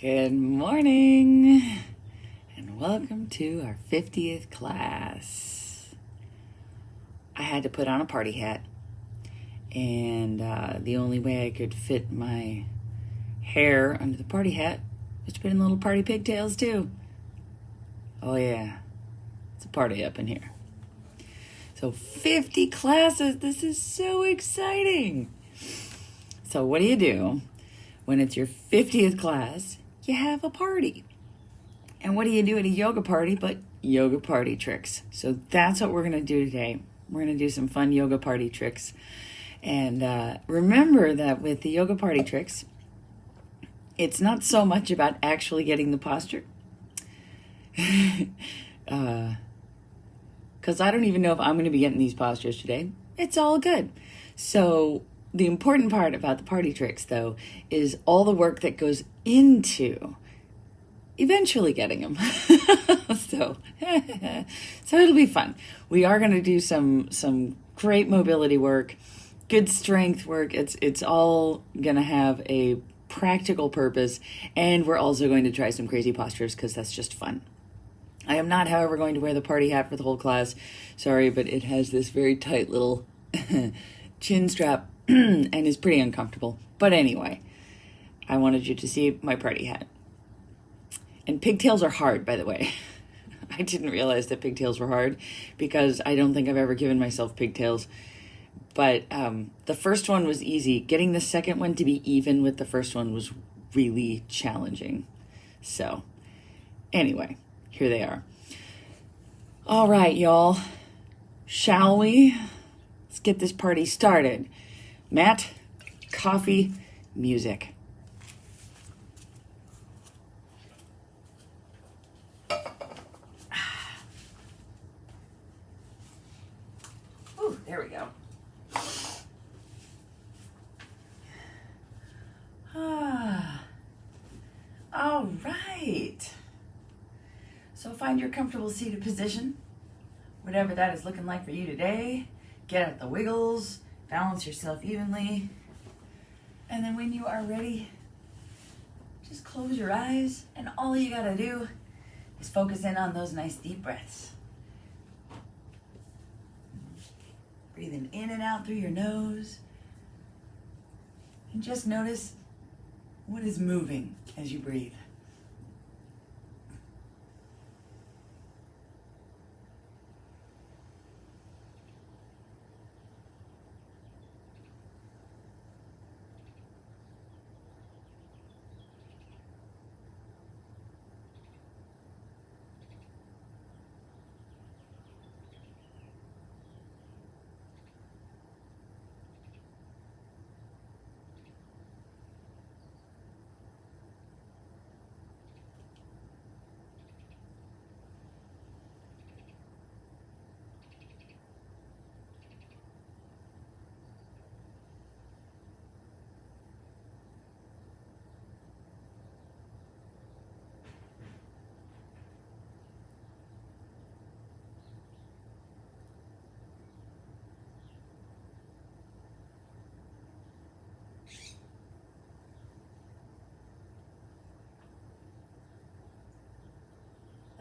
Good morning, and welcome to our 50th class. I had to put on a party hat, and the only way I could fit my hair under the party hat was to put in little party pigtails too. Oh yeah, it's a party up in here. So 50 classes, this is so exciting. So what do? When it's your 50th class, you have a party. And what do you do at a yoga party but yoga party tricks? So that's what we're going to do today. We're going to do some fun yoga party tricks. And remember that with the yoga party tricks, it's not so much about actually getting the posture. Because I don't even know if I'm going to be getting these postures today. It's all good. So the important part about the party tricks, though, is all the work that goes into eventually getting them. So it'll be fun. We are going to do some great mobility work, good strength work. It's all going to have a practical purpose, and we're also going to try some crazy postures because that's just fun. I am not, however, going to wear the party hat for the whole class. Sorry, but it has this very tight little chin strap and is pretty uncomfortable. But anyway, I wanted you to see my party hat. And pigtails are hard, by the way. I didn't realize that pigtails were hard because I don't think I've ever given myself pigtails. But the first one was easy. Getting the second one to be even with the first one was really challenging. So anyway, here they are. All right, y'all. Shall we? Let's get this party started. Mat, coffee, music. Ooh, there we go. All right. So find your comfortable seated position, whatever that is looking like for you today. Get at the wiggles, balance yourself evenly, and then when you are ready, just close your eyes, and all you gotta do is focus in on those nice deep breaths. Breathing in and out through your nose, and just notice what is moving as you breathe.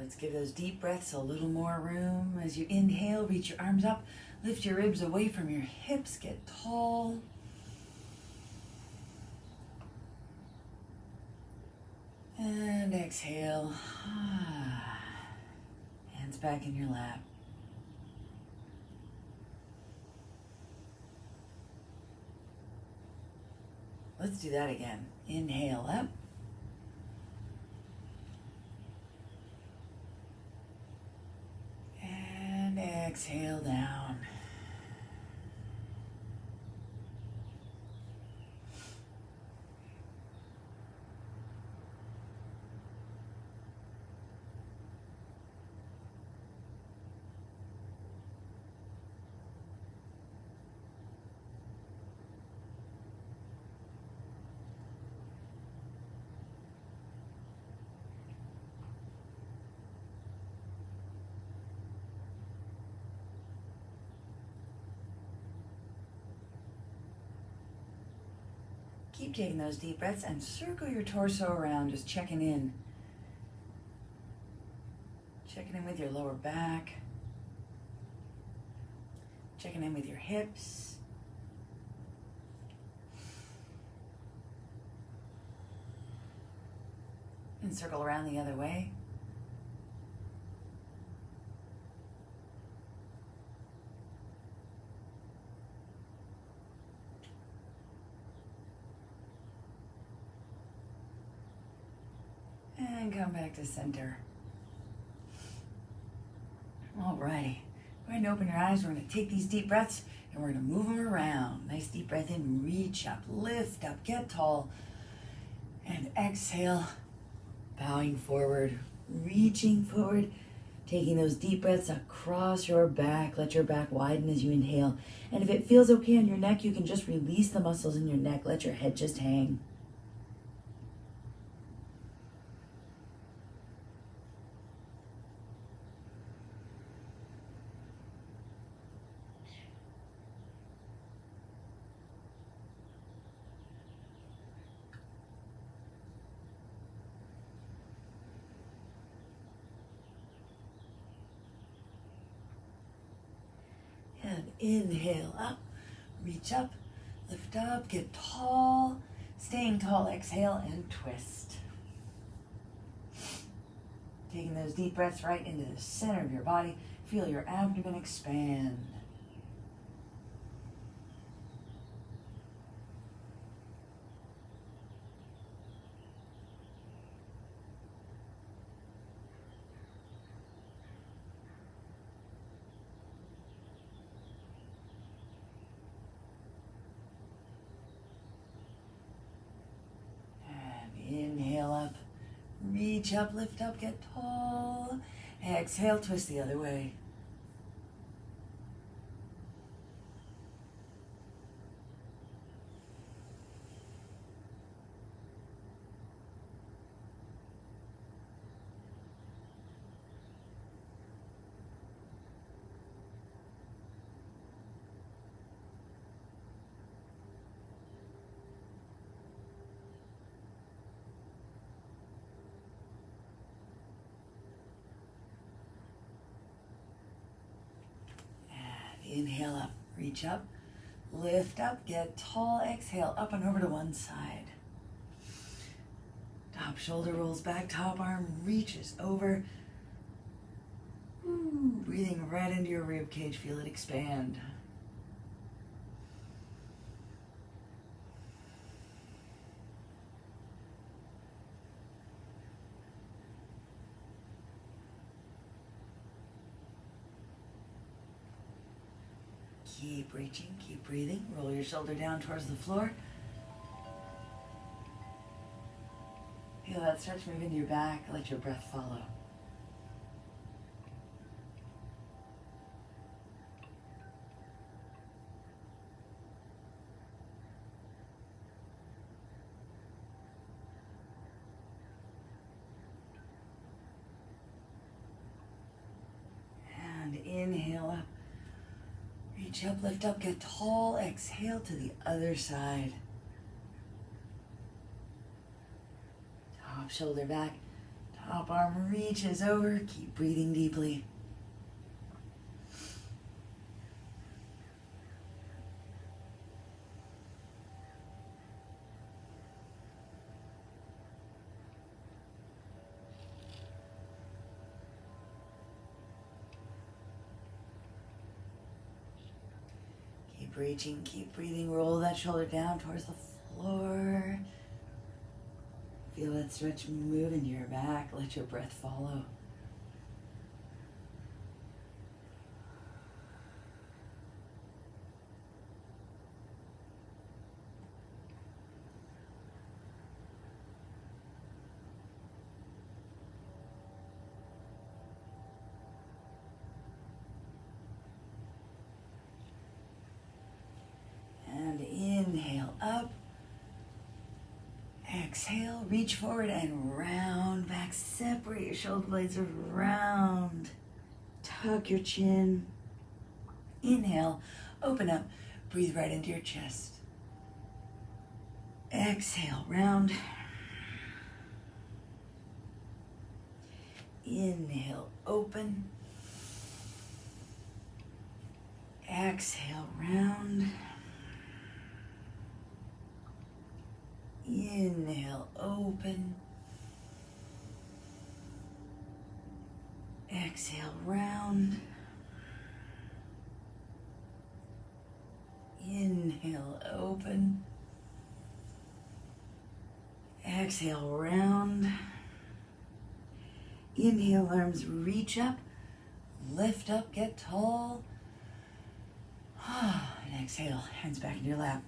Let's give those deep breaths a little more room. As you inhale, reach your arms up, lift your ribs away from your hips, get tall. And exhale. Hands back in your lap. Let's do that again. Inhale up. And exhale down. Keep taking those deep breaths and circle your torso around, just checking in. Checking in with your lower back. Checking in with your hips. And circle around the other way. And come back to center. Alrighty. Go ahead and open your eyes. We're going to take these deep breaths and we're going to move them around. Nice deep breath in. Reach up, lift up, get tall. And exhale. Bowing forward, reaching forward. Taking those deep breaths across your back. Let your back widen as you inhale. And if it feels okay on your neck, you can just release the muscles in your neck. Let your head just hang. And inhale up, reach up, lift up, get tall. Staying tall, exhale and twist. Taking those deep breaths right into the center of your body. Feel your abdomen expand. Inhale up, reach up, lift up, get tall. Exhale, twist the other way. Inhale up, reach up, lift up, get tall, exhale, up and over to one side. Top shoulder rolls back, top arm reaches over. Breathing right into your rib cage, feel it expand. Keep reaching, keep breathing. Roll your shoulder down towards the floor. Feel that stretch move into your back. Let your breath follow. And inhale up. Reach up, lift up, get tall. Exhale to the other side. Top shoulder back. Top arm reaches over. Keep breathing deeply. Keep reaching, keep breathing. Roll that shoulder down towards the floor. Feel that stretch move into your back. Let your breath follow. And inhale up. Exhale, reach forward and round back. Separate your shoulder blades around. Tuck your chin. Inhale, open up, breathe right into your chest. Exhale, round. Inhale, open. Exhale, round. Inhale, open. Exhale, round. Inhale, open. Exhale, round. Inhale, arms reach up. Lift up, get tall. And exhale, hands back in your lap.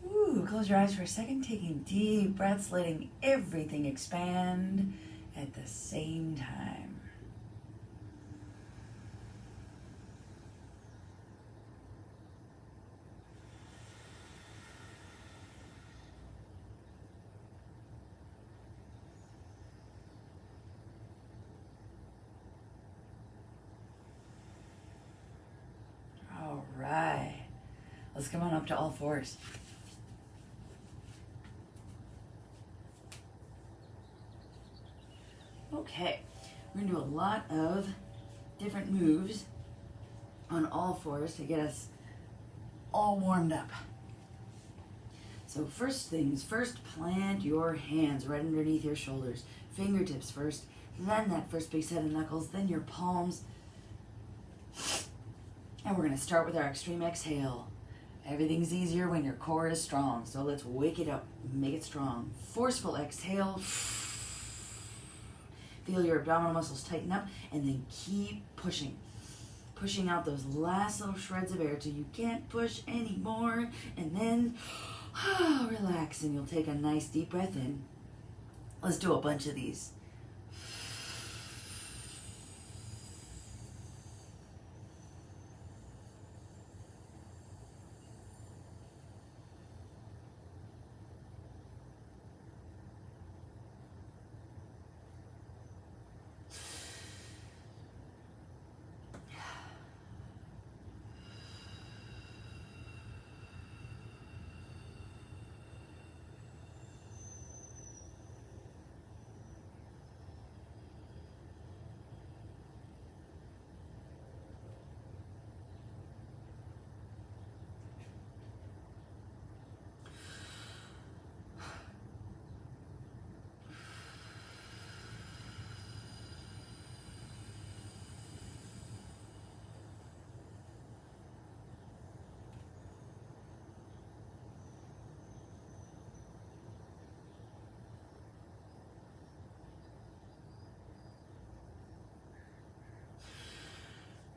Ooh, close your eyes for a second, taking deep breaths, letting everything expand at the same time. All right, let's come on up to all fours. Okay, we're gonna do a lot of different moves on all fours to get us all warmed up. So first things first, plant your hands right underneath your shoulders. Fingertips first, then that first big set of knuckles, then your palms. And we're gonna start with our extreme exhale. Everything's easier when your core is strong, so let's wake it up, make it strong. Forceful exhale. Feel your abdominal muscles tighten up, and then keep pushing. Pushing out those last little shreds of air till you can't push anymore, and then relax, and you'll take a nice deep breath in. Let's do a bunch of these.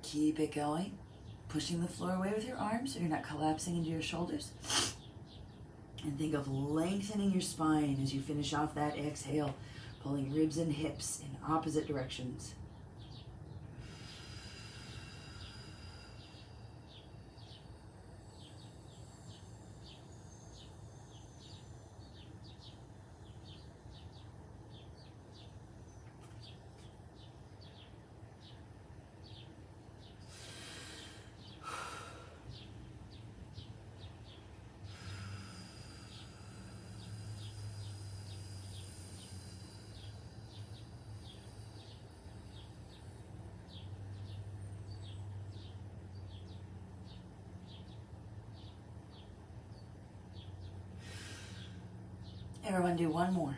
Keep it going. Pushing the floor away with your arms so you're not collapsing into your shoulders. And think of lengthening your spine as you finish off that exhale, pulling ribs and hips in opposite directions. Everyone do one more.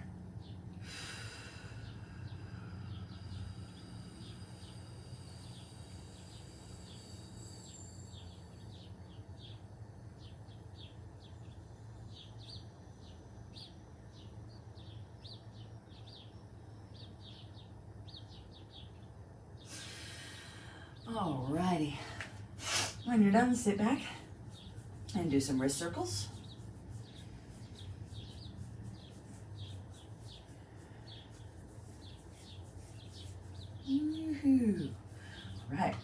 Alrighty. When you're done, sit back and do some wrist circles. Right.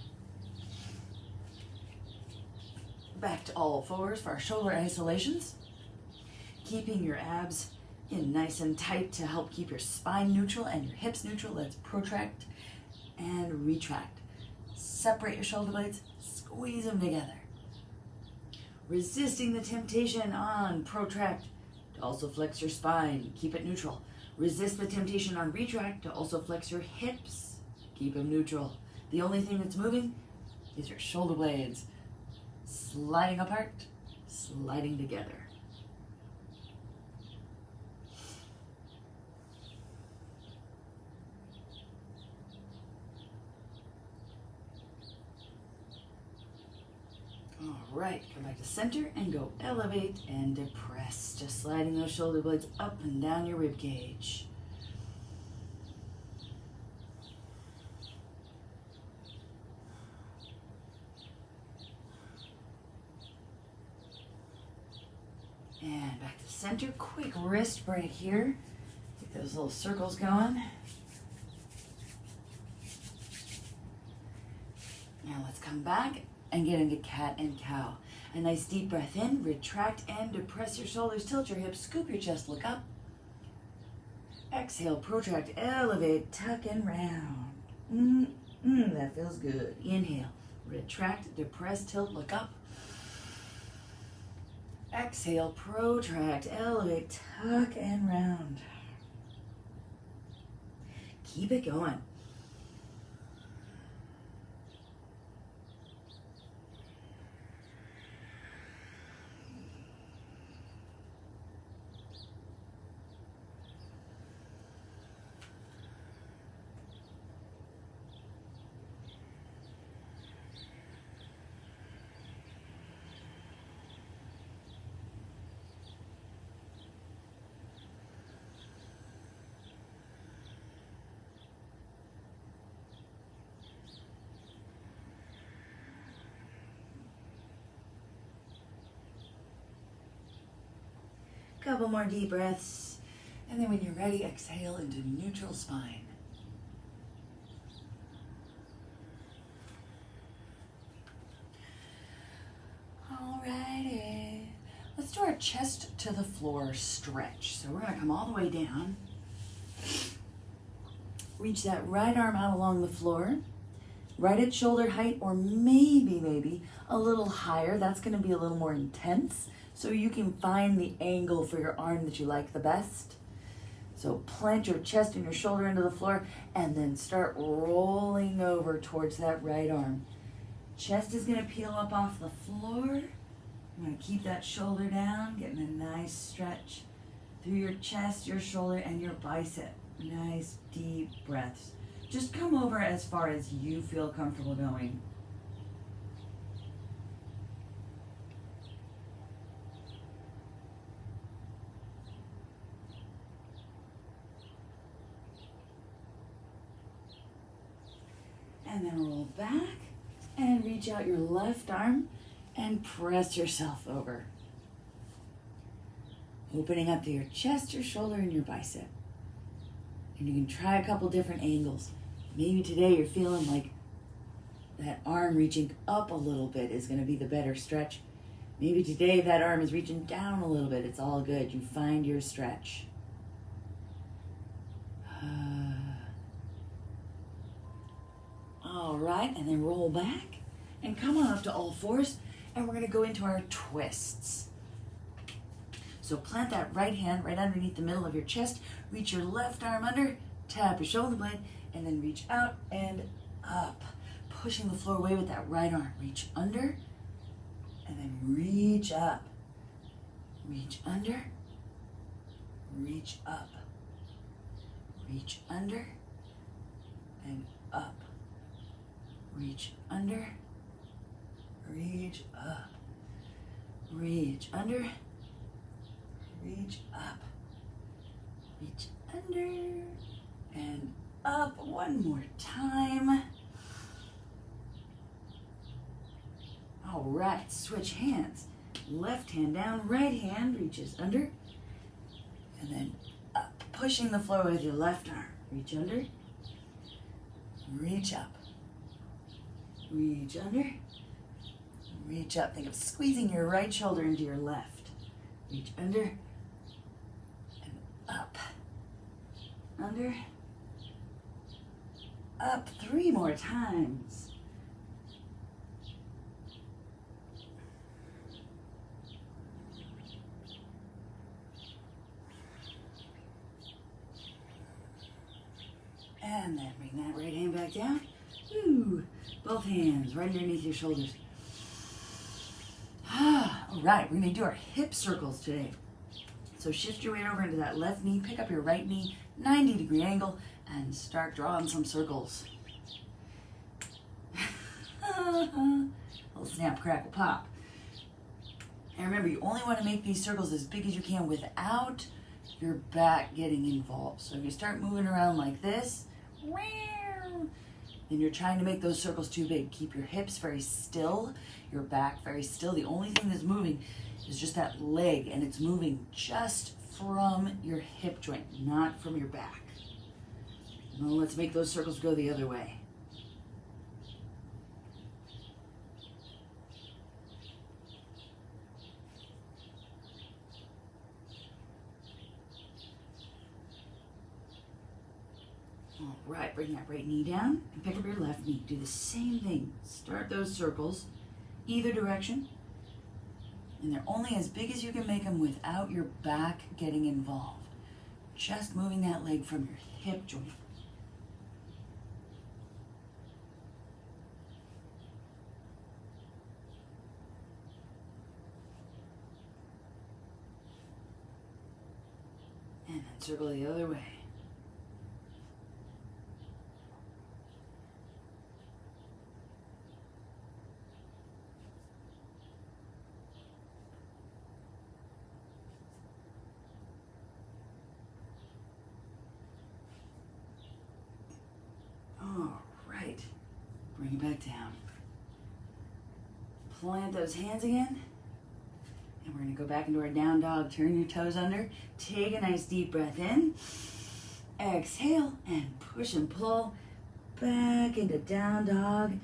Back to all fours for our shoulder isolations. Keeping your abs in nice and tight to help keep your spine neutral and your hips neutral. Let's protract and retract. Separate your shoulder blades, squeeze them together. Resisting the temptation on protract to also flex your spine. Keep it neutral. Resist the temptation on retract to also flex your hips. Keep them neutral. The only thing that's moving is your shoulder blades. Sliding apart, sliding together. All right, come back to center and go elevate and depress. Just sliding those shoulder blades up and down your rib cage. And back to center. Quick wrist break here. Get those little circles going. Now let's come back and get into cat and cow. A nice deep breath in, retract and depress your shoulders, tilt your hips, scoop your chest, look up. Exhale, protract, elevate, tuck and round. That feels good. Inhale, retract, depress, tilt, look up. Exhale, protract, elevate, tuck and round. Keep it going. Couple more deep breaths. And then when you're ready, exhale into neutral spine. Alrighty. Let's do our chest to the floor stretch. So we're gonna come all the way down. Reach that right arm out along the floor. Right at shoulder height, or maybe a little higher. That's gonna be a little more intense. So you can find the angle for your arm that you like the best. So plant your chest and your shoulder into the floor and then start rolling over towards that right arm. Chest is gonna peel up off the floor. I'm gonna keep that shoulder down, getting a nice stretch through your chest, your shoulder, and your bicep. Nice deep breaths. Just come over as far as you feel comfortable going. And then roll back and reach out your left arm and press yourself over. Opening up to your chest, your shoulder, and your bicep. And you can try a couple different angles. Maybe today you're feeling like that arm reaching up a little bit is going to be the better stretch. Maybe today that arm is reaching down a little bit. It's all good. You find your stretch. All right, and then roll back and come on up to all fours, and we're gonna go into our twists. So plant that right hand right underneath the middle of your chest, reach your left arm under, tap your shoulder blade, and then reach out and up, pushing the floor away with that right arm. Reach under, and then reach up. Reach under, reach up. Reach under, and up. Reach under, reach up, reach under, reach up, reach under, and up. One more time. All right, switch hands. Left hand down, right hand reaches under, and then up, pushing the floor with your left arm. Reach under, reach up. Reach under, reach up. Think of squeezing your right shoulder into your left. Reach under, and up. Under, up. 3 more times. And then bring that right hand back down. Woo. Both hands right underneath your shoulders. All right, we're gonna do our hip circles today. So shift your weight over into that left knee, pick up your right knee, 90-degree angle, and start drawing some circles. Little snap, crackle, pop. And remember, you only want to make these circles as big as you can without your back getting involved. So if you start moving around like this, then you're trying to make those circles too big. Keep your hips very still, your back very still. The only thing that's moving is just that leg, and it's moving just from your hip joint, not from your back. Now let's make those circles go the other way. All right, bring that right knee down and pick up your left knee. Do the same thing. Start those circles either direction. And they're only as big as you can make them without your back getting involved. Just moving that leg from your hip joint. And then circle the other way. All right, bring it back down. Plant those hands again. And we're gonna go back into our down dog. Turn your toes under. Take a nice deep breath in. Exhale and push and pull back into down dog.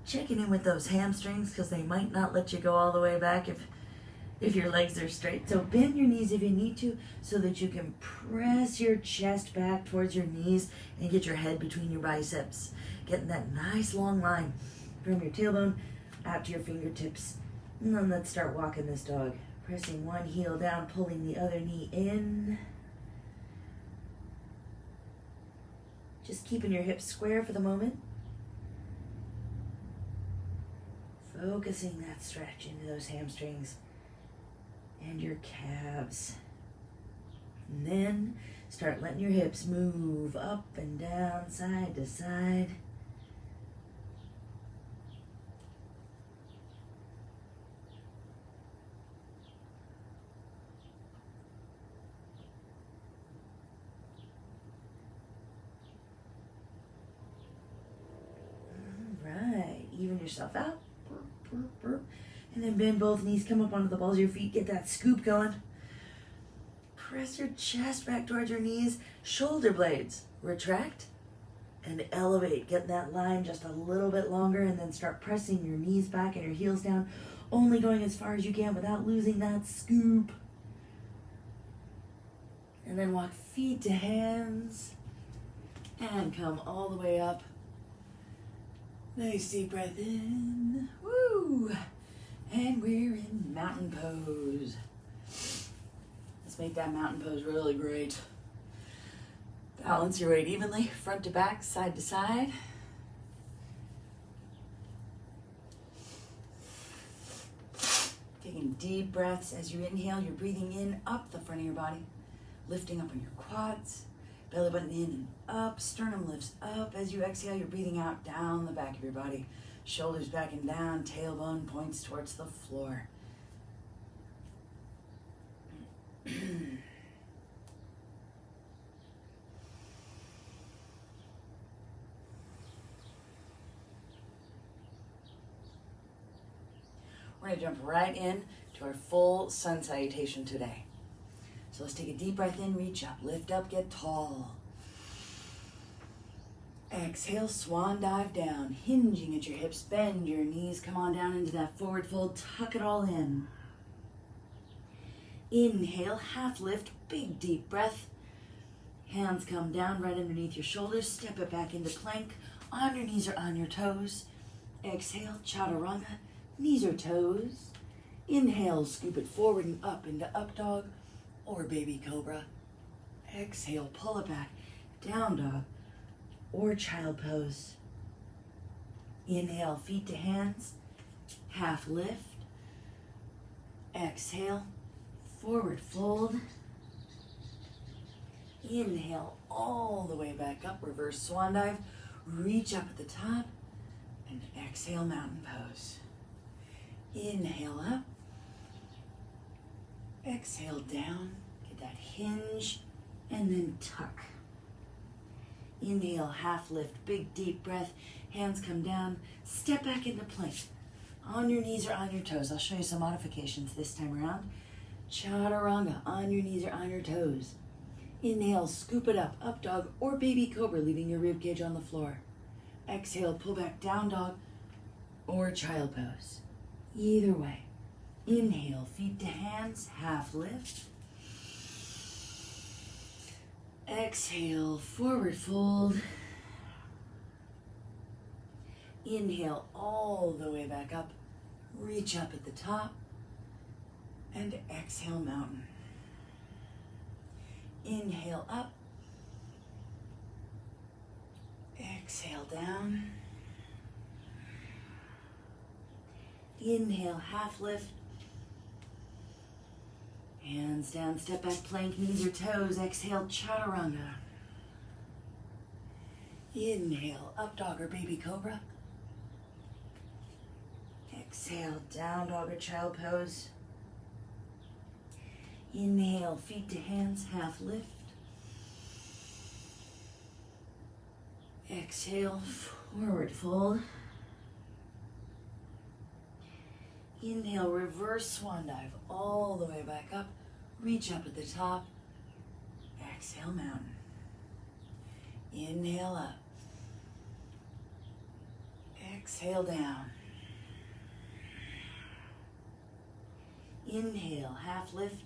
Checking in with those hamstrings because they might not let you go all the way back if your legs are straight. So bend your knees if you need to so that you can press your chest back towards your knees and get your head between your biceps. Getting that nice long line from your tailbone out to your fingertips. And then let's start walking this dog. Pressing one heel down, pulling the other knee in. Just keeping your hips square for the moment. Focusing that stretch into those hamstrings and your calves. And then start letting your hips move up and down, side to side. Even yourself out. And then bend both knees, come up onto the balls of your feet, get that scoop going. Press your chest back towards your knees, shoulder blades retract and elevate. Get that line just a little bit longer and then start pressing your knees back and your heels down, only going as far as you can without losing that scoop. And then walk feet to hands and come all the way up. Nice deep breath in. Woo! And we're in mountain pose. Let's make that mountain pose really great. Balance your weight evenly, front to back, side to side. Taking deep breaths as you inhale, you're breathing in up the front of your body, lifting up on your quads. Belly button in and up, sternum lifts up. As you exhale, you're breathing out down the back of your body. Shoulders back and down, tailbone points towards the floor. We're gonna jump right in to our full sun salutation today. So let's take a deep breath in, reach up, lift up, get tall. Exhale, swan dive down, hinging at your hips, bend your knees, come on down into that forward fold, tuck it all in. Inhale, half lift, big deep breath. Hands come down right underneath your shoulders, step it back into plank, on your knees or on your toes. Exhale, chaturanga, knees or toes. Inhale, scoop it forward and up into up dog or baby cobra. Exhale, pull it back. down dog, or child pose. Inhale, feet to hands, half lift. Exhale, forward fold. Inhale all the way back up, reverse swan dive. Reach up at the top, and exhale, mountain pose. Inhale up, exhale down, get that hinge, and then tuck. Inhale, half lift, big deep breath, hands come down, step back into plank. On your knees or on your toes. I'll show you some modifications this time around. Chaturanga, on your knees or on your toes. Inhale, scoop it up dog or baby cobra, leaving your rib cage on the floor. Exhale, pull back, down dog or child pose. Either way. Inhale, feet to hands, half lift. Exhale, forward fold. Inhale all the way back up. Reach up at the top. And exhale, mountain. Inhale up. Exhale down. Inhale, half lift. Hands down, step back, plank, knees or toes. Exhale, chaturanga. Inhale, up dog or baby cobra. Exhale, down dog or child pose. Inhale, feet to hands, half lift. Exhale, forward fold. Inhale, reverse swan dive all the way back up. Reach up at the top. Exhale, mountain. Inhale up. Exhale down. Inhale, half lift.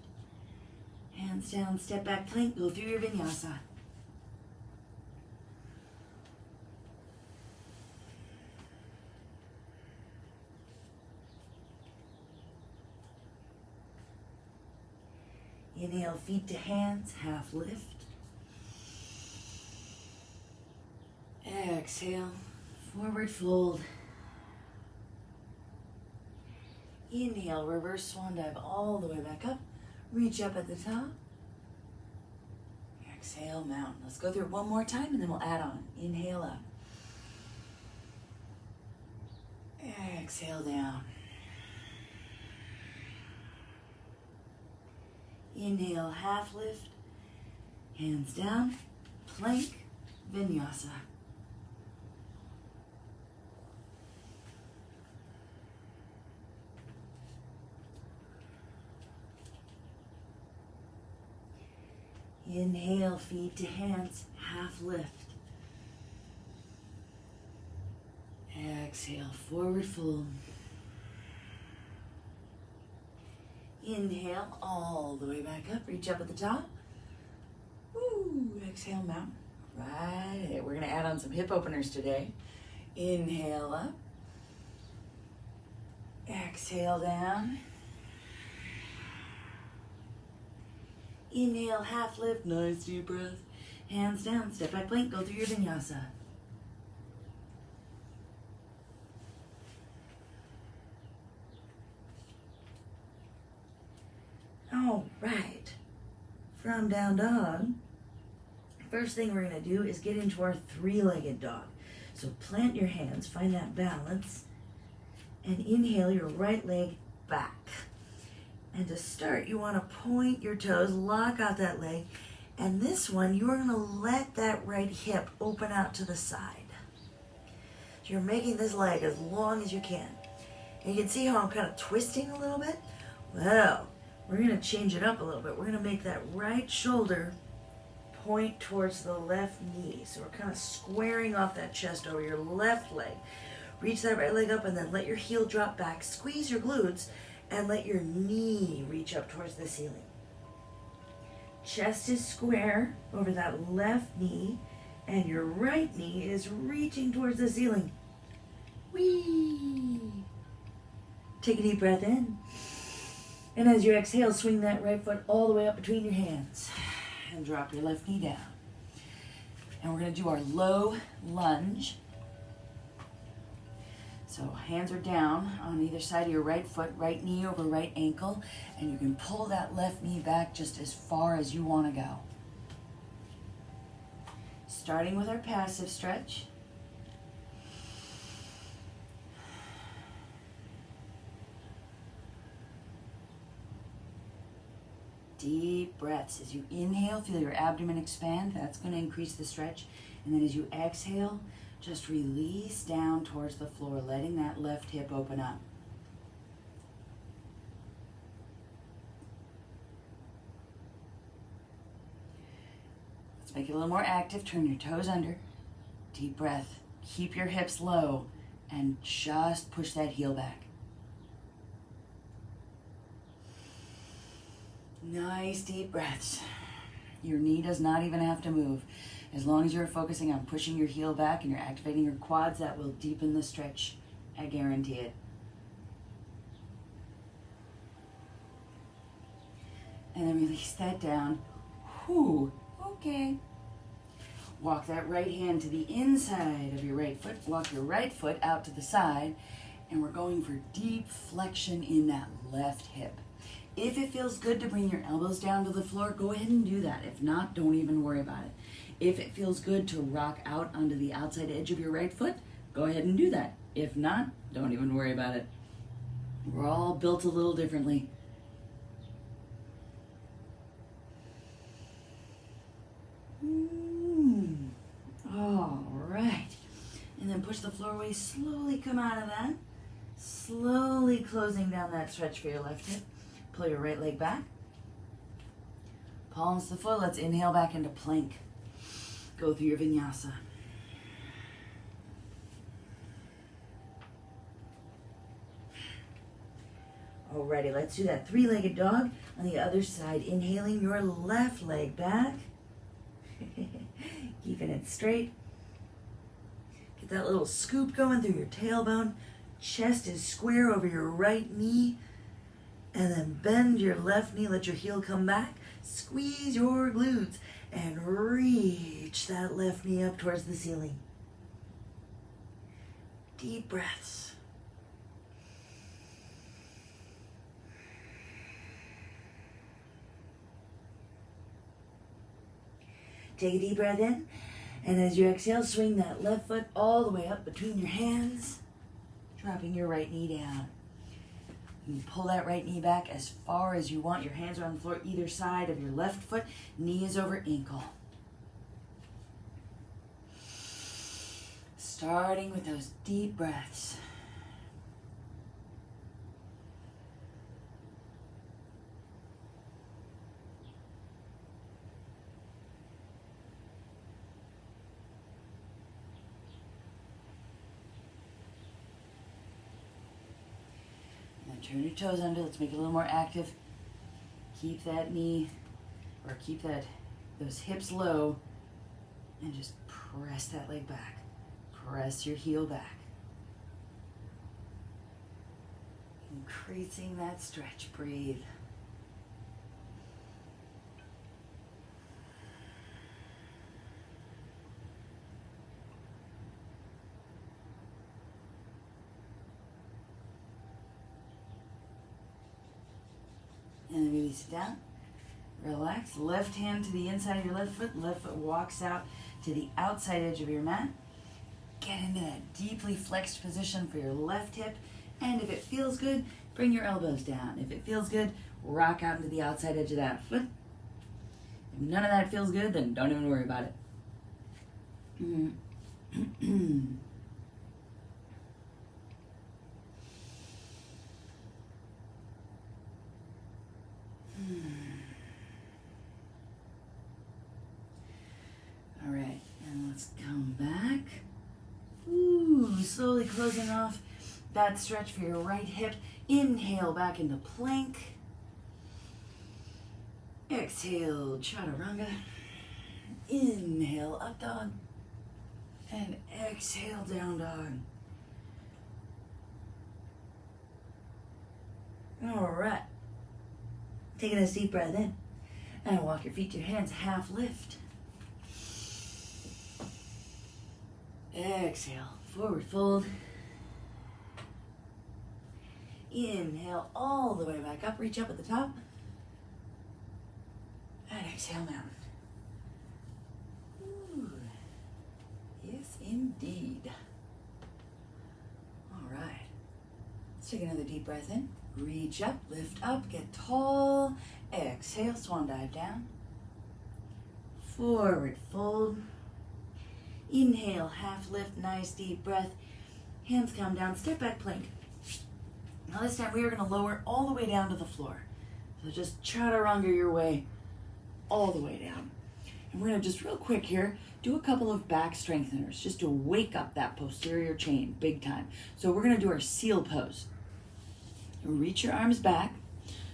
Hands down, step back, plank, go through your vinyasa. Inhale, feet to hands, half lift. Exhale, forward fold. Inhale, reverse swan dive all the way back up. Reach up at the top. Exhale, mountain. Let's go through it one more time and then we'll add on. Inhale up. Exhale down. Inhale, half lift. Hands down. Plank, vinyasa. Inhale, feet to hands, half lift. Exhale, forward fold. Inhale, all the way back up, reach up at the top. Woo, exhale, mountain. Right, we're gonna add on some hip openers today. Inhale up. Exhale down. Inhale, half lift, nice deep breath. Hands down, step back plank, go through your vinyasa. All right, from down dog, first thing we're gonna do is get into our three-legged dog. So plant your hands, find that balance, and inhale your right leg back. And to start, you want to point your toes, lock out that leg, and this one, you are going to let that right hip open out to the side. So you're making this leg as long as you can. And you can see how I'm kind of twisting a little bit? Well, we're going to change it up a little bit. We're going to make that right shoulder point towards the left knee. So we're kind of squaring off that chest over your left leg. Reach that right leg up and then let your heel drop back. Squeeze your glutes. And let your knee reach up towards the ceiling. Chest is square over that left knee, and your right knee is reaching towards the ceiling. Whee! Take a deep breath in. And as you exhale, swing that right foot all the way up between your hands. And drop your left knee down. And we're gonna do our low lunge. So hands are down on either side of your right foot, right knee over right ankle, and you can pull that left knee back just as far as you want to go. Starting with our passive stretch. Deep breaths. As you inhale, feel your abdomen expand. That's going to increase the stretch. And then as you exhale, just release down towards the floor, letting that left hip open up. Let's make it a little more active. Turn your toes under. Deep breath. Keep your hips low and just push that heel back. Nice deep breaths. Your knee does not even have to move. As long as you're focusing on pushing your heel back and you're activating your quads, that will deepen the stretch. I guarantee it. And then release that down. Whew, okay. Walk that right hand to the inside of your right foot. Walk your right foot out to the side. And we're going for deep flexion in that left hip. If it feels good to bring your elbows down to the floor, go ahead and do that. If not, don't even worry about it. If it feels good to rock out onto the outside edge of your right foot, go ahead and do that. If not, don't even worry about it. We're all built a little differently. All right. And then push the floor away. Slowly come out of that. Slowly closing down that stretch for your left hip. Pull your right leg back. Palms to the floor. Let's inhale back into plank. Go through your vinyasa. Alrighty, let's do that three-legged dog on the other side. Inhaling your left leg back. Keeping it straight. Get that little scoop going through your tailbone. Chest is square over your right knee. And then bend your left knee. Let your heel come back. Squeeze your glutes. And reach that left knee up towards the ceiling. Deep breaths. Take a deep breath in. And as you exhale, swing that left foot all the way up between your hands. Dropping your right knee down. You can pull that right knee back as far as you want. Your hands are on the floor either side of your left foot. Knee is over ankle. Starting with those deep breaths. Turn your toes under. Let's make it a little more active. Keep that knee, or keep those hips low, and just press that leg back. Press your heel back. Increasing that stretch. Breathe. And then release it down. Relax. Left hand to the inside of your left foot. Left foot walks out to the outside edge of your mat. Get into that deeply flexed position for your left hip. And if it feels good, bring your elbows down. If it feels good, rock out into the outside edge of that foot. If none of that feels good, then don't even worry about it. All right, and let's come back. Ooh, slowly closing off that stretch for your right hip. Inhale back into plank. Exhale, chaturanga. Inhale, up dog. And exhale, down dog. All right. Taking a deep breath in. And walk your feet to your hands, half lift. Exhale, forward fold. Inhale all the way back up, reach up at the top. And exhale down. Ooh. Yes, indeed. All right. Let's take another deep breath in. Reach up, lift up, get tall. Exhale, swan dive down. Forward fold. Inhale, half lift, nice deep breath. Hands come down, step back plank. Now this time we are going to lower all the way down to the floor. So just chaturanga your way all the way down. And we're going to just real quick here, do a couple of back strengtheners just to wake up that posterior chain big time. So we're going to do our seal pose. Reach your arms back,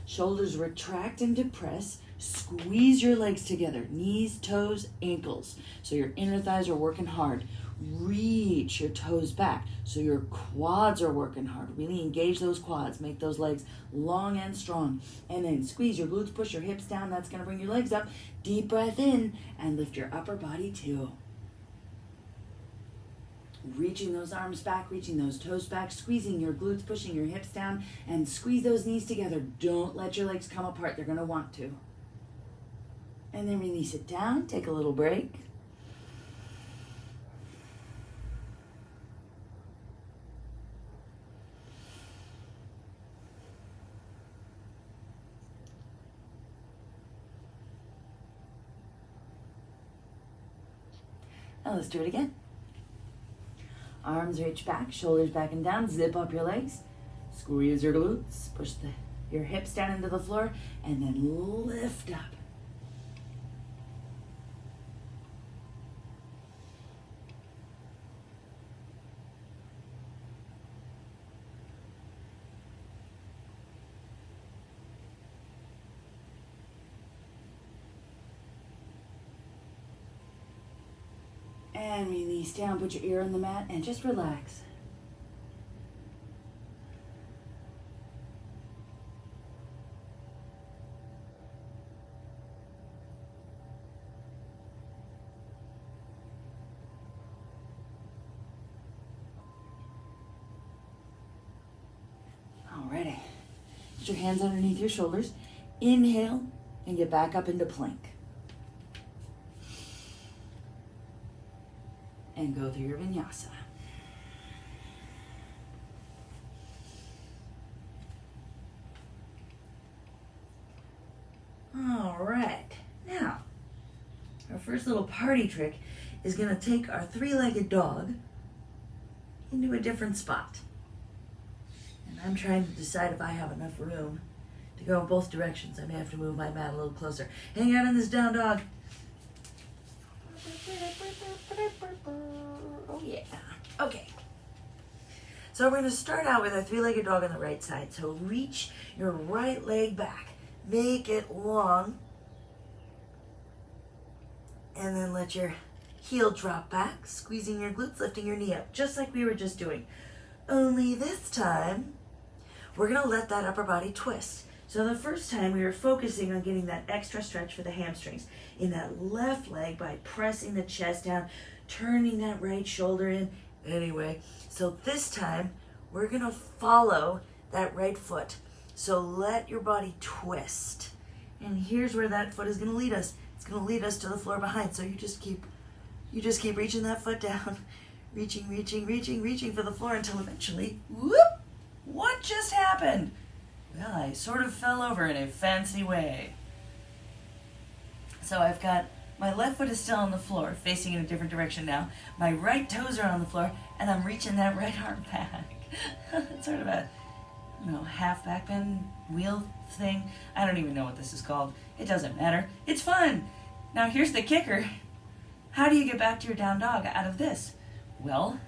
shoulders retract and depress, squeeze your legs together, knees, toes, ankles. So your inner thighs are working hard. Reach your toes back so your quads are working hard. Really engage those quads, make those legs long and strong. And then squeeze your glutes, push your hips down. That's going to bring your legs up. Deep breath in and lift your upper body too. Reaching those arms back, reaching those toes back, squeezing your glutes, pushing your hips down, and squeeze those knees together. Don't let your legs come apart. They're going to want to. And then release it down. Take a little break. Now let's do it again. Arms reach back, shoulders back and down, zip up your legs, squeeze your glutes, push your hips down into the floor, and then lift up. And release down, put your ear on the mat and just relax. Alrighty. Put your hands underneath your shoulders. Inhale and get back up into plank. And go through your vinyasa. All right, now our first little party trick is going to take our three-legged dog into a different spot. And I'm trying to decide if I have enough room to go in both directions. I may have to move my mat a little closer. Hang out in this down dog. Oh yeah. Okay. So we're going to start out with our three-legged dog on the right side. So reach your right leg back. Make it long. And then let your heel drop back, squeezing your glutes, lifting your knee up, just like we were just doing. Only this time, we're going to let that upper body twist. So the first time we were focusing on getting that extra stretch for the hamstrings in that left leg by pressing the chest down, turning that right shoulder in. Anyway, so this time we're going to follow that right foot. So let your body twist. And here's where that foot is going to lead us. It's going to lead us to the floor behind. So you just keep reaching that foot down, reaching for the floor until eventually, whoop, what just happened? Well, I sort of fell over in a fancy way. So I've got my left foot is still on the floor, facing in a different direction now. My right toes are on the floor, and I'm reaching that right arm back. It's sort of a, half back bend wheel thing. I don't even know what this is called. It doesn't matter. It's fun. Now here's the kicker. How do you get back to your down dog out of this? Well,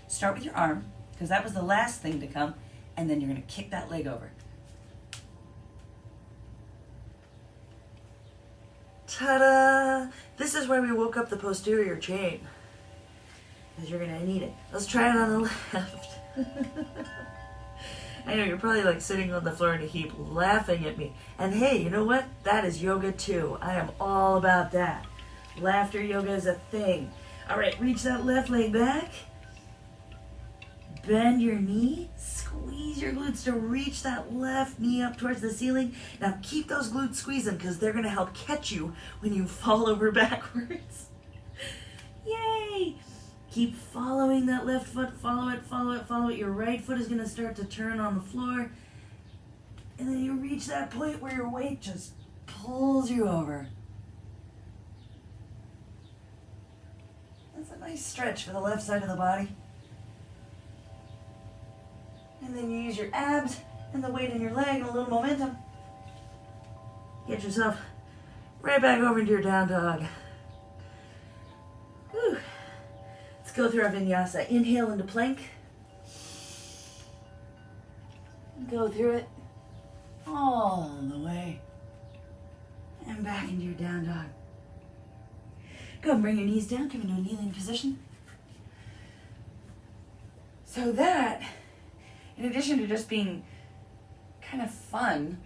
start with your arm, because that was the last thing to come, and then you're going to kick that leg over. Ta-da! This is where we woke up the posterior chain, because you're going to need it. Let's try it on the left. I know you're probably sitting on the floor in a heap laughing at me. And hey, you know what? That is yoga too. I am all about that. Laughter yoga is a thing. All right, reach that left leg back. bend your knee, squeeze your glutes to reach that left knee up towards the ceiling. Now keep those glutes squeezing because they're going to help catch you when you fall over backwards. Yay! Keep following that left foot, follow it, follow it, follow it. Your right foot is going to start to turn on the floor. And then you reach that point where your weight just pulls you over. That's a nice stretch for the left side of the body. And then you use your abs and the weight in your leg and a little momentum. Get yourself right back over into your down dog. Whew. Let's go through our vinyasa. Inhale into plank. Go through it all the way. And back into your down dog. Go and bring your knees down. Come into a kneeling position. So that, in addition to just being kind of fun,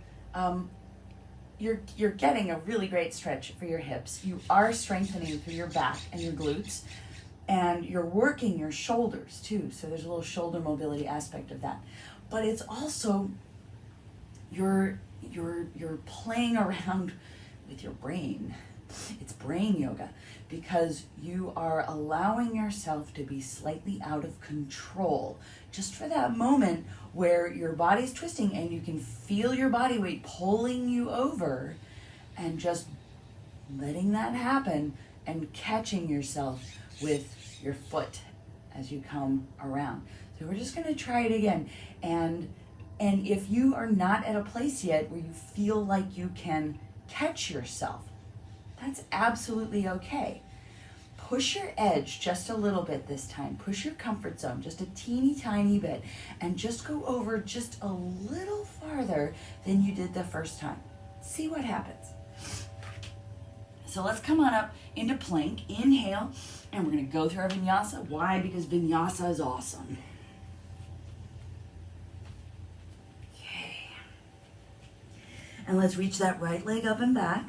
you're getting a really great stretch for your hips. You are strengthening through your back and your glutes, and you're working your shoulders too. So there's a little shoulder mobility aspect of that. But it's also you're playing around with your brain. It's brain yoga because you are allowing yourself to be slightly out of control just for that moment where your body's twisting and you can feel your body weight pulling you over, and just letting that happen and catching yourself with your foot as you come around. So we're just going to try it again. And if you are not at a place yet where you feel like you can catch yourself, that's absolutely okay. Push your edge just a little bit this time. Push your comfort zone just a teeny tiny bit, and just go over just a little farther than you did the first time. See what happens. So let's come on up into plank. Inhale, and we're going to go through our vinyasa. Why? Because vinyasa is awesome. Okay. And let's reach that right leg up and back.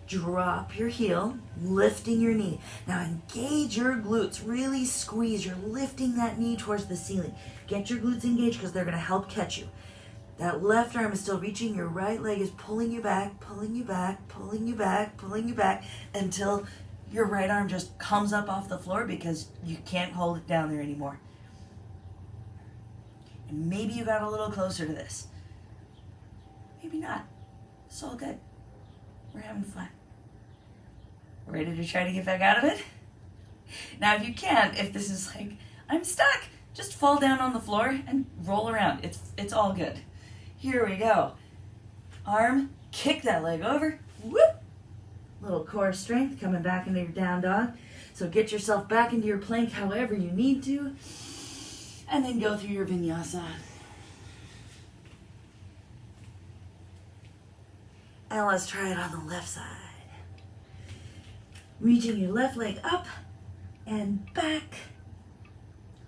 Drop your heel, lifting your knee. Now engage your glutes, really squeeze. You're lifting that knee towards the ceiling. Get your glutes engaged because they're going to help catch you. That left arm is still reaching. Your right leg is pulling you back, pulling you back, pulling you back, pulling you back until your right arm just comes up off the floor because you can't hold it down there anymore. And maybe you got a little closer to this. Maybe not. It's all good. We're having fun. Ready to try to get back out of it? Now, if you can't, if this is like, I'm stuck, just fall down on the floor and roll around. It's all good. Here we go. Arm, kick that leg over. Whoop. Little core strength coming back into your down dog. So get yourself back into your plank however you need to. And then go through your vinyasa. And let's try it on the left side. Reaching your left leg up and back.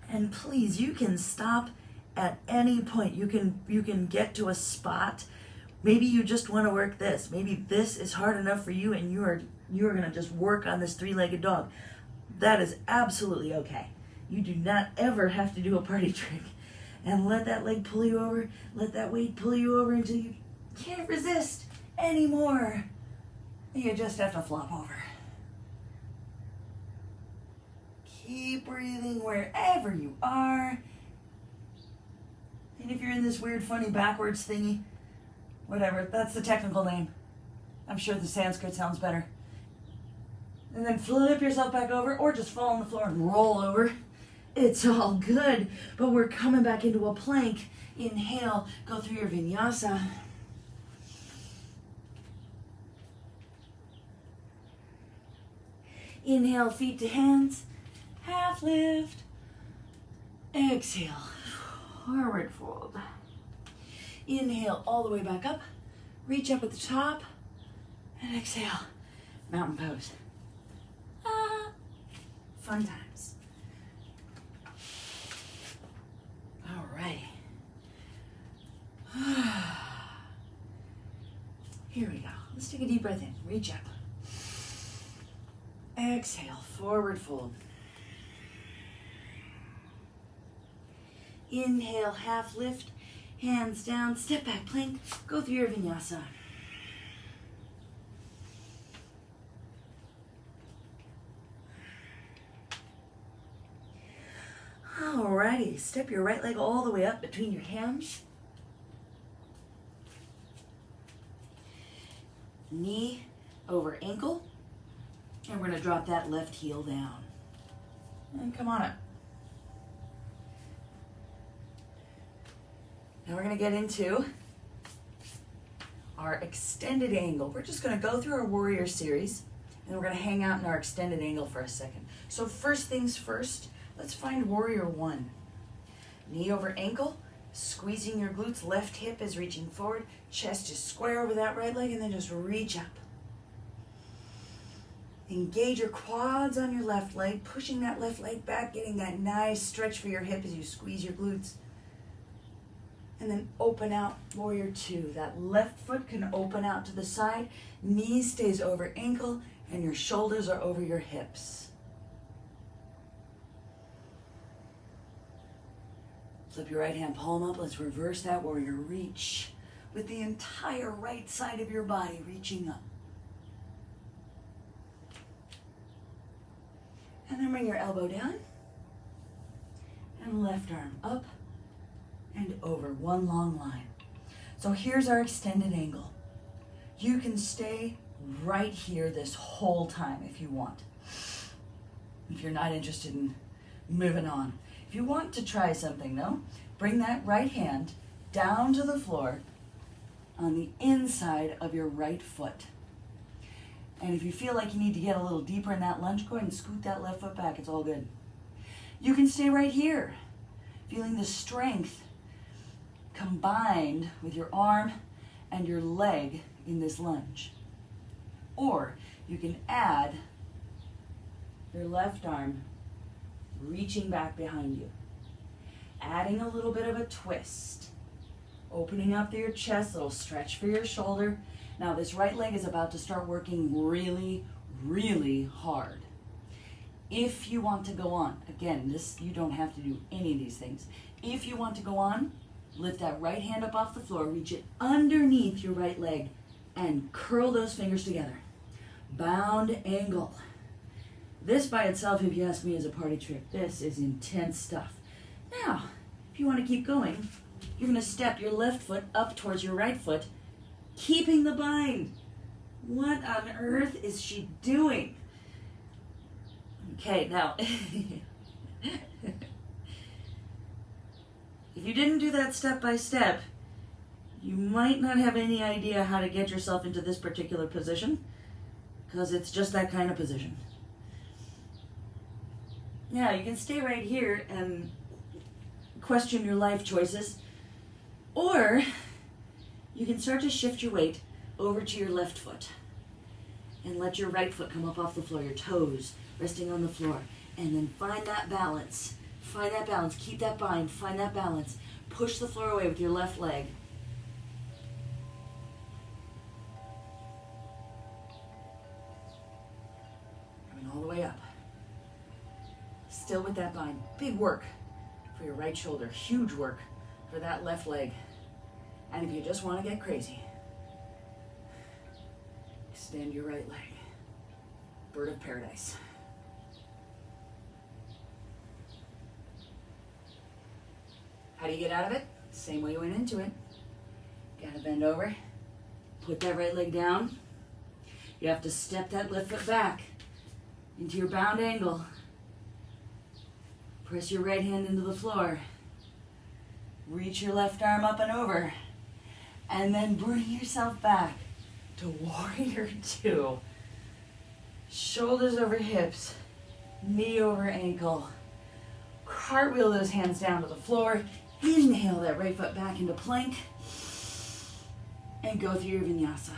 And please, you can stop at any point. You can get to a spot. Maybe you just want to work this. Maybe this is hard enough for you and you are going to just work on this three-legged dog. That is absolutely okay. You do not ever have to do a party trick and let that leg pull you over, let that weight pull you over until you can't resist anymore. You just have to flop over. Keep breathing wherever you are. And if you're in this weird, funny backwards thingy, whatever, that's the technical name. I'm sure the Sanskrit sounds better. And then flip yourself back over, or just fall on the floor and roll over. It's all good, but we're coming back into a plank. Inhale, go through your vinyasa. Inhale, feet to hands, half lift. Exhale, forward fold. Inhale all the way back up, reach up at the top, and exhale, mountain pose. Fun times. All right. Here we go. Let's take a deep breath in. Reach up. Exhale, forward fold. Inhale, half lift, hands down, step back plank, go through your vinyasa. Alrighty, step your right leg all the way up between your hands. Knee over ankle. And we're gonna drop that left heel down. And come on up. Now we're gonna get into our extended angle. We're just gonna go through our warrior series and we're gonna hang out in our extended angle for a second. So first things first, let's find warrior one. Knee over ankle, squeezing your glutes, left hip is reaching forward, chest is square over that right leg, and then just reach up. Engage your quads on your left leg, pushing that left leg back, getting that nice stretch for your hip as you squeeze your glutes. And then open out, warrior two. That left foot can open out to the side, knee stays over ankle, and your shoulders are over your hips. Flip your right hand palm up. Let's reverse that warrior reach with the entire right side of your body reaching up. And then bring your elbow down and left arm up and over, one long line. So here's our extended angle. You can stay right here this whole time if you want. If you're not interested in moving on. If you want to try something though, bring that right hand down to the floor on the inside of your right foot. And if you feel like you need to get a little deeper in that lunge, go ahead and scoot that left foot back. It's all good. You can stay right here, feeling the strength combined with your arm and your leg in this lunge. Or you can add your left arm reaching back behind you, adding a little bit of a twist, opening up through your chest, a little stretch for your shoulder. Now this right leg is about to start working really, really hard. If you want to go on, again, you don't have to do any of these things. If you want to go on, lift that right hand up off the floor, reach it underneath your right leg, and curl those fingers together. Bound angle. This by itself, if you ask me, is a party trick. This is intense stuff. Now, if you want to keep going, you're going to step your left foot up towards your right foot, keeping the bind. What on earth is she doing? Okay, now, if you didn't do that step by step, you might not have any idea how to get yourself into this particular position, because it's just that kind of position. Now, you can stay right here and question your life choices, or you can start to shift your weight over to your left foot and let your right foot come up off the floor, your toes resting on the floor, and then find that balance. Find that balance. Keep that bind. Find that balance. Push the floor away with your left leg. Coming all the way up. Still with that bind. Big work for your right shoulder. Huge work for that left leg. And if you just want to get crazy, extend your right leg. Bird of paradise. How do you get out of it? Same way you went into it. Gotta bend over, put that right leg down. You have to step that left foot back into your bound angle. Press your right hand into the floor. Reach your left arm up and over. And then bring yourself back to warrior two. Shoulders over hips, knee over ankle. Cartwheel those hands down to the floor. Inhale that right foot back into plank. And go through your vinyasa.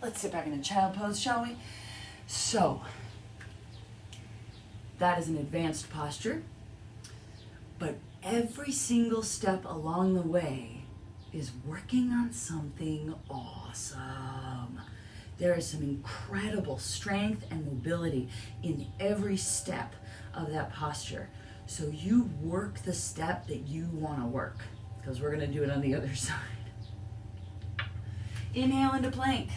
Let's sit back in a child pose, shall we? So, that is an advanced posture. But every single step along the way is working on something awesome. There is some incredible strength and mobility in every step of that posture. So you work the step that you want to work, because we're going to do it on the other side. Inhale into plank.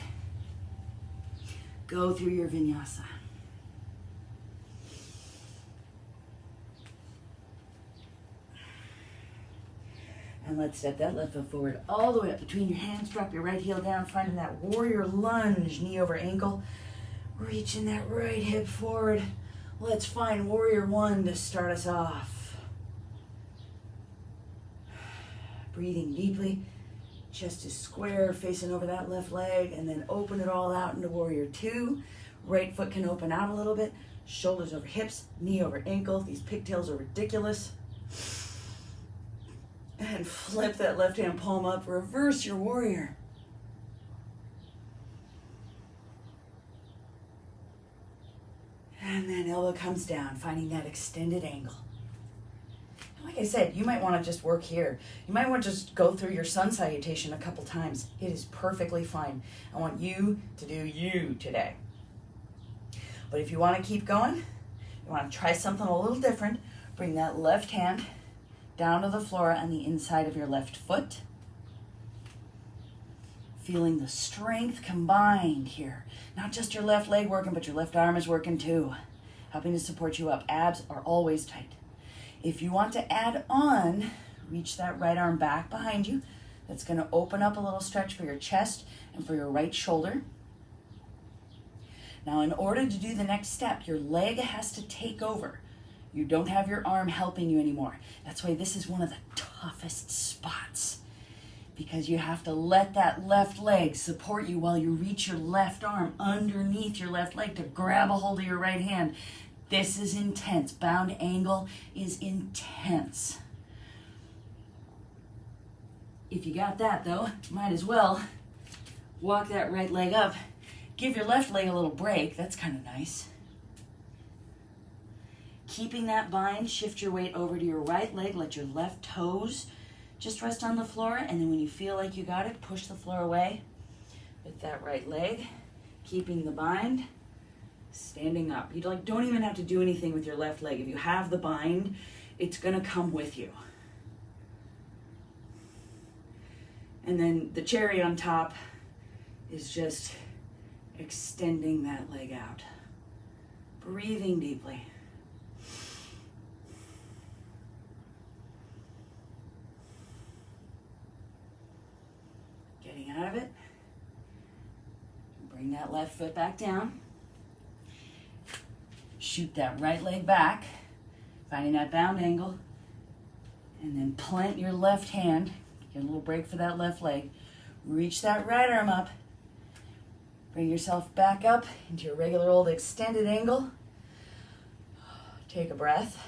Go through your vinyasa. And let's step that left foot forward all the way up between your hands. Drop your right heel down, finding that warrior lunge, knee over ankle. Reaching that right hip forward. Let's find warrior one to start us off. Breathing deeply. Chest is square, facing over that left leg, and then open it all out into warrior two. Right foot can open out a little bit. Shoulders over hips, knee over ankle. These pigtails are ridiculous. And flip that left hand palm up. Reverse your warrior. And then elbow comes down, finding that extended angle. Like I said, you might want to just work here. You might want to just go through your sun salutation a couple times. It is perfectly fine. I want you to do you today. But if you want to keep going, you want to try something a little different, bring that left hand down to the floor on the inside of your left foot. Feeling the strength combined here. Not just your left leg working, but your left arm is working too. Helping to support you up. Abs are always tight. If you want to add on, reach that right arm back behind you. That's going to open up a little stretch for your chest and for your right shoulder. Now, in order to do the next step, your leg has to take over. You don't have your arm helping you anymore. That's why this is one of the toughest spots, because you have to let that left leg support you while you reach your left arm underneath your left leg to grab a hold of your right hand. This is intense. Bound angle is intense. If you got that though, might as well walk that right leg up. Give your left leg a little break. That's kind of nice. Keeping that bind, shift your weight over to your right leg. Let your left toes just rest on the floor. And then when you feel like you got it, push the floor away with that right leg. Keeping the bind. Standing up. You don't even have to do anything with your left leg. If you have the bind, it's going to come with you. And then the cherry on top is just extending that leg out. Breathing deeply. Getting out of it. Bring that left foot back down. Shoot that right leg back, finding that bound angle, and then plant your left hand. Get a little break for that left leg. Reach that right arm up. Bring yourself back up into your regular old extended angle. Take a breath.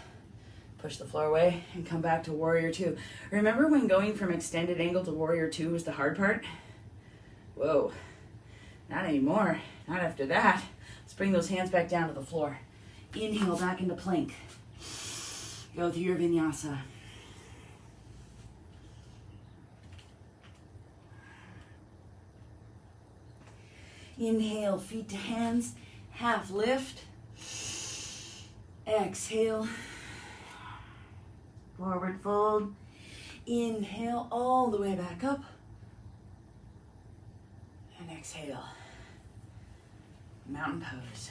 Push the floor away and come back to warrior two. Remember when going from extended angle to warrior two was the hard part? Whoa, not anymore. Not after that. Let's bring those hands back down to the floor. Inhale back into plank. Go through your vinyasa. Inhale, feet to hands, half lift. Exhale, forward fold. Inhale all the way back up. And exhale, mountain pose.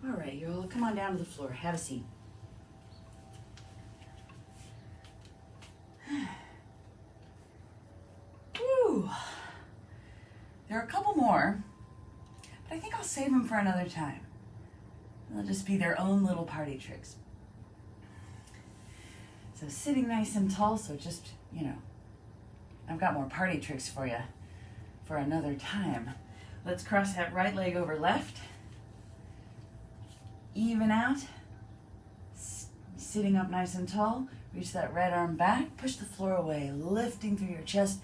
All right, you'll come on down to the floor. Have a seat. Whew. There are a couple more, but I think I'll save them for another time. They'll just be their own little party tricks. So sitting nice and tall, so just, I've got more party tricks for you for another time. Let's cross that right leg over left. Even out. Sitting up nice and tall. Reach that right arm back. Push the floor away. Lifting through your chest.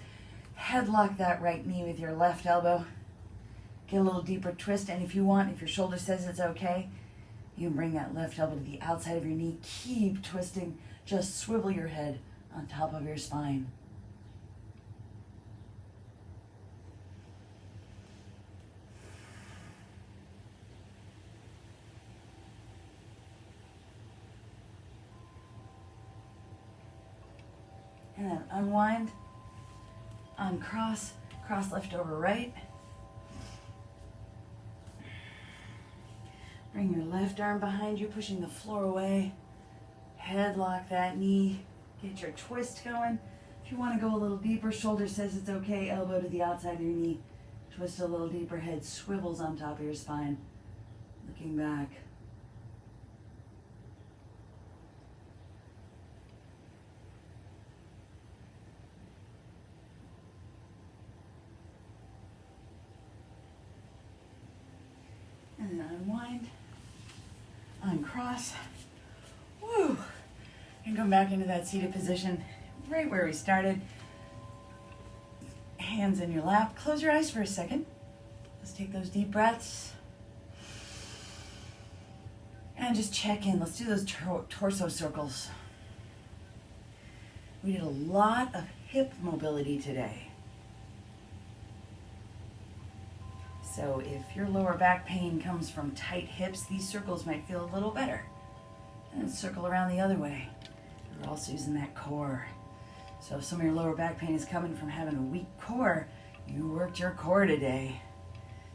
Headlock that right knee with your left elbow. Get a little deeper twist. And if you want, if your shoulder says it's okay, you can bring that left elbow to the outside of your knee. Keep twisting. Just swivel your head on top of your spine. And then unwind, uncross, cross left over right. Bring your left arm behind you, pushing the floor away. Headlock that knee. Get your twist going. If you want to go a little deeper, shoulder says it's okay. Elbow to the outside of your knee. Twist a little deeper. Head swivels on top of your spine. Looking back. And then unwind. Uncross. Woo! And come back into that seated position right where we started. Hands in your lap. Close your eyes for a second. Let's take those deep breaths. And just check in. Let's do those torso circles. We did a lot of hip mobility today. So if your lower back pain comes from tight hips, these circles might feel a little better. And circle around the other way. We're also using that core. So if some of your lower back pain is coming from having a weak core, you worked your core today.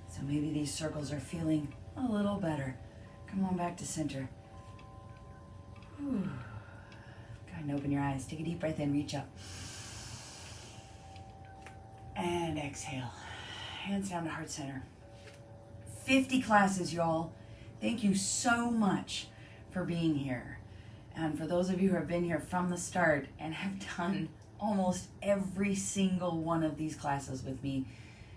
So maybe these circles are feeling a little better. Come on back to center. Whew. Go ahead and open your eyes. Take a deep breath in, reach up. And exhale. Hands down to heart center. 50 classes, y'all. Thank you so much for being here. And for those of you who have been here from the start and have done almost every single one of these classes with me,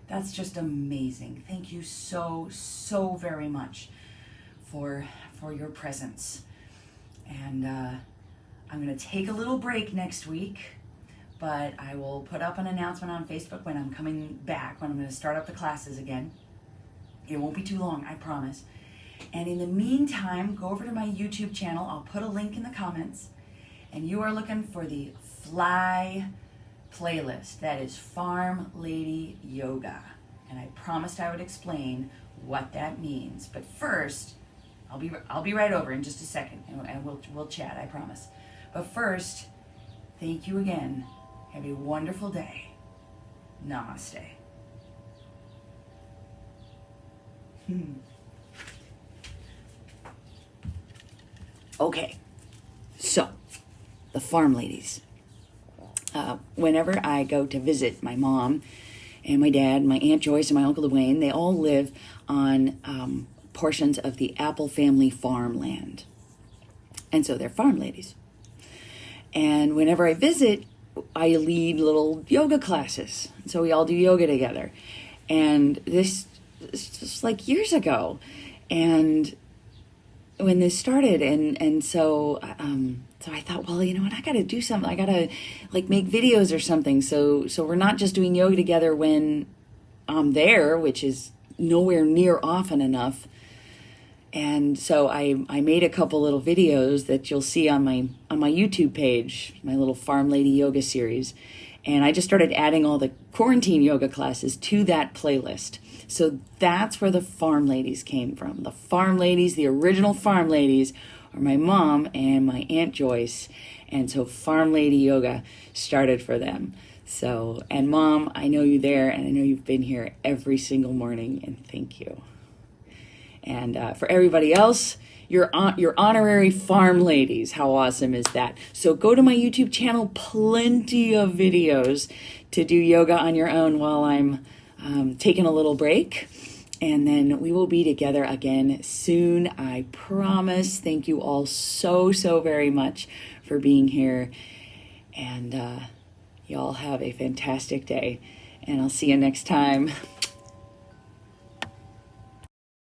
that's just amazing. Thank you so, so very much for your presence. And I'm going to take a little break next week, but I will put up an announcement on Facebook when I'm coming back, when I'm going to start up the classes again. It won't be too long, I promise. And in the meantime, go over to my YouTube channel. I'll put a link in the comments. And you are looking for the Fly playlist. That is Farm Lady Yoga. And I promised I would explain what that means. But first, I'll be right over in just a second, and we'll chat, I promise. But first, thank you again. Have a wonderful day. Namaste. Okay, so the farm ladies. Whenever I go to visit my mom and my dad, my Aunt Joyce and my Uncle Dwayne, they all live on portions of the Apple family farmland. And so they're farm ladies. And whenever I visit, I lead little yoga classes. So we all do yoga together. And this is just like years ago. And when this started, and so I thought, well, you know what, I got to do something. I got to like make videos or something. So we're not just doing yoga together when I'm there, which is nowhere near often enough. And so I made a couple little videos that you'll see on my YouTube page, my little Farm Lady Yoga series. And I just started adding all the quarantine yoga classes to that playlist. So that's where the farm ladies came from. The farm ladies, the original farm ladies, are my mom and my Aunt Joyce. And so Farm Lady Yoga started for them. So, and Mom, I know you there, and I know you've been here every single morning, and thank you. And for everybody else, you're honorary farm ladies. How awesome is that? So go to my YouTube channel, plenty of videos to do yoga on your own while I'm taking a little break. And then we will be together again soon, I promise. Thank you all so, so very much for being here. And y'all have a fantastic day. And I'll see you next time.